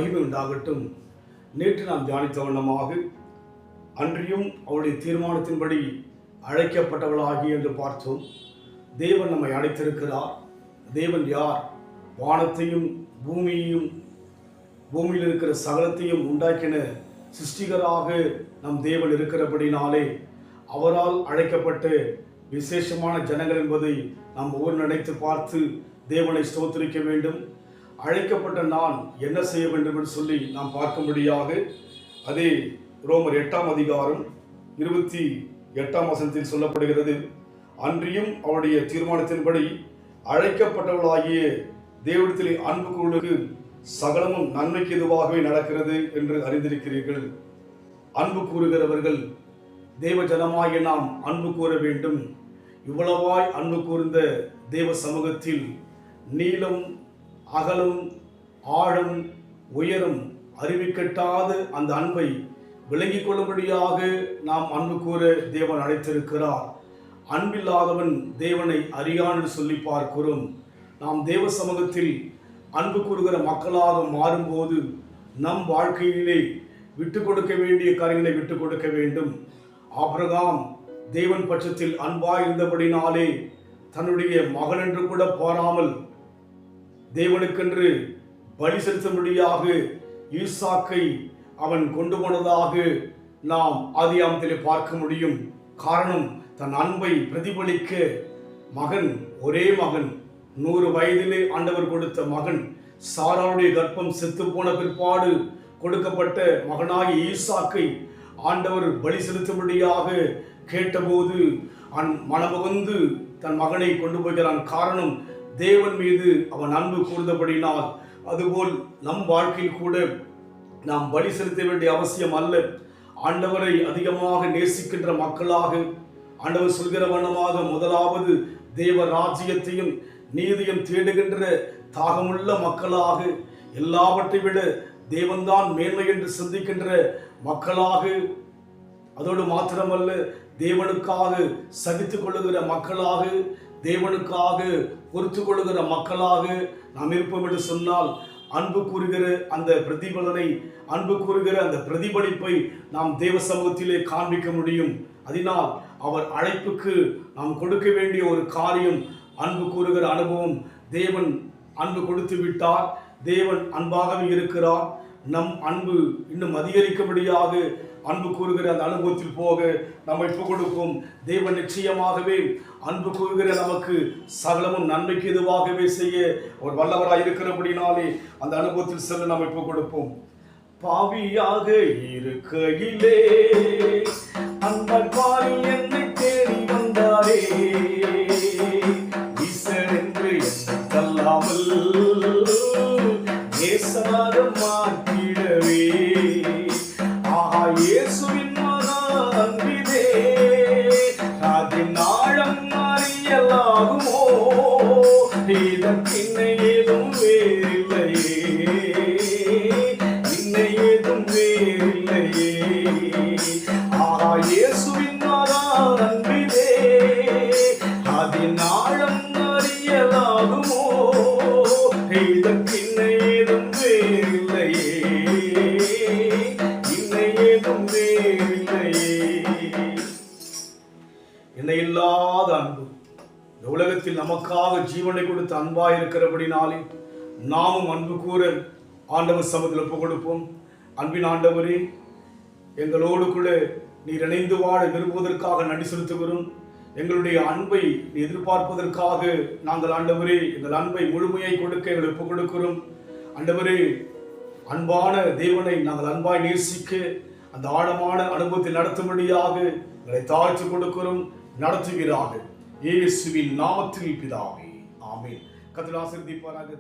மகிமை உண்டாகட்டும். நேற்று நாம் தியானித்த வண்ணமாக அன்றியும் அவருடைய தீர்மானத்தின்படி அழைக்கப்பட்டவளாகி என்று பார்த்தோம். தேவன் நம்மை அழைத்திருக்கிறார். தேவன் யார்? வானத்தையும் பூமியையும் பூமியில் இருக்கிற சகலத்தையும் உண்டாக்கின சிருஷ்டிகராக நம் தேவன் இருக்கிறபடினாலே அவரால் அழைக்கப்பட்ட விசேஷமான ஜனங்கள் என்பதை நாம் ஒவ்வொரு நினைத்து பார்த்து தேவனை ஸ்தோத்திரிக்க வேண்டும். அழைக்கப்பட்ட நான் என்ன செய்ய வேண்டும் என்று சொல்லி நாம் பார்க்கும்படியாக அதே ரோமர் 8ஆம் அதிகாரம் 28ஆம் வசனத்தில் சொல்லப்படுகிறது. அன்றியும் அவருடைய தீர்மானத்தின்படி அழைக்கப்பட்டவர்களாகிய தேவனிடத்திலே அன்பு கூறுவதற்கு சகலமும் நன்மைக்கு எதுவாகவே நடக்கிறது என்று அறிந்திருக்கிறீர்கள். அன்பு கூறுகிறவர்கள் தேவ ஜனமாகிய நாம் அன்பு கூற வேண்டும். இவ்வளவாய் அன்பு கூர்ந்த தேவ சமூகத்தில் நீளம், அகலம், ஆழம், உயரம் அறிவிக்கட்டாத அந்த அன்பை விளங்கிக் கொள்ளும்படியாக நாம் அன்பு கூற தேவன் அழைத்திருக்கிறார். அன்பில்லாதவன் தேவனை அறியான் என்று சொல்லி பார்க்கிறோம். நாம் தேவ சமூகத்தில் அன்பு கூறுகிற மக்களாக மாறும்போது நம் வாழ்க்கையிலே விட்டு கொடுக்க வேண்டிய காரியங்களை விட்டு கொடுக்க வேண்டும். ஆபிரகாம் தேவன் பட்சத்தில் அன்பாய் இருந்தபடினாலே தன்னுடைய மகன் என்று கூட பாராமல் தேவனுக்கென்று பலி செலுத்தும்படியாக ஈசாக்கை அவன் கொண்டு போனதாக நாம் ஆதியாகமத்திலே பார்க்க முடியும். காரணம், தன் அன்பை பிரதிபலிக்க மகன், ஒரே மகன், 100 வயதிலே ஆண்டவர் கொடுத்த மகன், சாராளுடைய கர்ப்பம் செத்து போன பிற்பாடு கொடுக்கப்பட்ட மகனாகிய ஈசாக்கை ஆண்டவர் பலி செலுத்தும்படியாக கேட்டபோது மனமுகந்து தன் மகனை கொண்டு போகிறான். காரணம், தேவன் மீது அவன் அன்பு கூர்ந்தபடினால். அதுபோல் நம் வாழ்க்கையில் கூட நாம் பலி செலுத்த வேண்டிய அவசியம் அல்ல. ஆண்டவரை அதிகமாக நேசிக்கின்ற மக்களாக ஆண்டவர் சொல்கிற வண்ணமாக முதலாவது தேவ ராஜ்யத்தையும் நீதியும் தேடுகின்ற தாகமுள்ள மக்களாக, எல்லாவற்றை விட தேவன்தான் மேன்மை என்று சிந்திக்கின்ற மக்களாக, அதோடு மாத்திரமல்ல தேவனுக்காக சகித்துக் கொள்ளுகிற மக்களாக, தேவனுக்காக பொறுத்து கொள்ளுகிற மக்களாக நாம் இருப்போம் என்று சொன்னால் அன்பு கூறுகிற அந்த பிரதிபலனை, அன்பு கூறுகிற அந்த பிரதிபலிப்பை நாம் தேவ சமூகத்திலே காண்பிக்க முடியும். அதனால் அவர் அழைப்புக்கு நாம் கொடுக்க வேண்டிய ஒரு காரியம் அன்பு கூறுகிற அனுபவம். தேவன் அன்பு கொடுத்து விட்டார். தேவன் அன்பாகவே இருக்கிறார். நம் அன்பு இன்னும் அதிகரிக்கும்படியாக அன்பு கூறுகிற அந்த அனுபவத்தில் போக நம்மை கொடுக்கும். தேவன் நிச்சயமாகவே அன்பு கூறுகிற நமக்கு சகலமும் நன்மைக்கு எதுவாகவே செய்ய ஒரு வல்லவராய் இருக்கிறபடினாலே அந்த அனுபவத்தில் செல்ல நம்மை கொடுப்போம். பாவியாக இருக்கையிலே அன்பாரி என்னை தேடி வந்தாரே, ஈசன் என்று தள்ளாமல் நேசனாக மாற்றிடவே, ஆஹா இயேசுவின் மகா அன்பிலே அதின் ஆழம் அறியலாகுமோ, இதற்கின்னை ஏதும் வேறில்லையே, இன்னை ஏதும் வேறில்லையே, ஆஹா இயேசுவின் மகா அன்பிலே அதின் ஆழம் அறியலாகுமோ, இதற்கின்னை ஏதும் வேறில்லையே, இன்னை ஏதும் வேறில்லையே. இணையில்லாத அன்பு, இந்த உலகத்தில் நமக்காக ஜீவனை கொடுத்த அன்பாய் இருக்கிறபடினாலே நாமும் அன்பு கூற ஆண்டவர் சமூகத்தில் ஒப்புக் கொடுப்போம். அன்பின் ஆண்டவரே, எங்களோடு கூட நீர் இணைந்து வாழ விரும்புவதற்காக நன்றி செலுத்துகிறோம். எங்களுடைய அன்பை எதிர்பார்ப்பதற்காக நாங்கள் ஆண்டவரே எங்கள் அன்பை முழுமையை கொடுக்க எங்களை ஒப்புக் கொடுக்கிறோம். ஆண்டவரே, அன்பான தேவனை நாங்கள் அன்பாய் நேசிக்க அந்த ஆழமான அனுபவத்தில் நடத்தும்படியாக எங்களை தாழ்த்தி கொடுக்கிறோம். நடத்துகிறார்கள் இயேசுவின் நாமத்தில் பிதாவே, ஆமென். கர்த்தர் ஆசீர்வதிப்பாராக.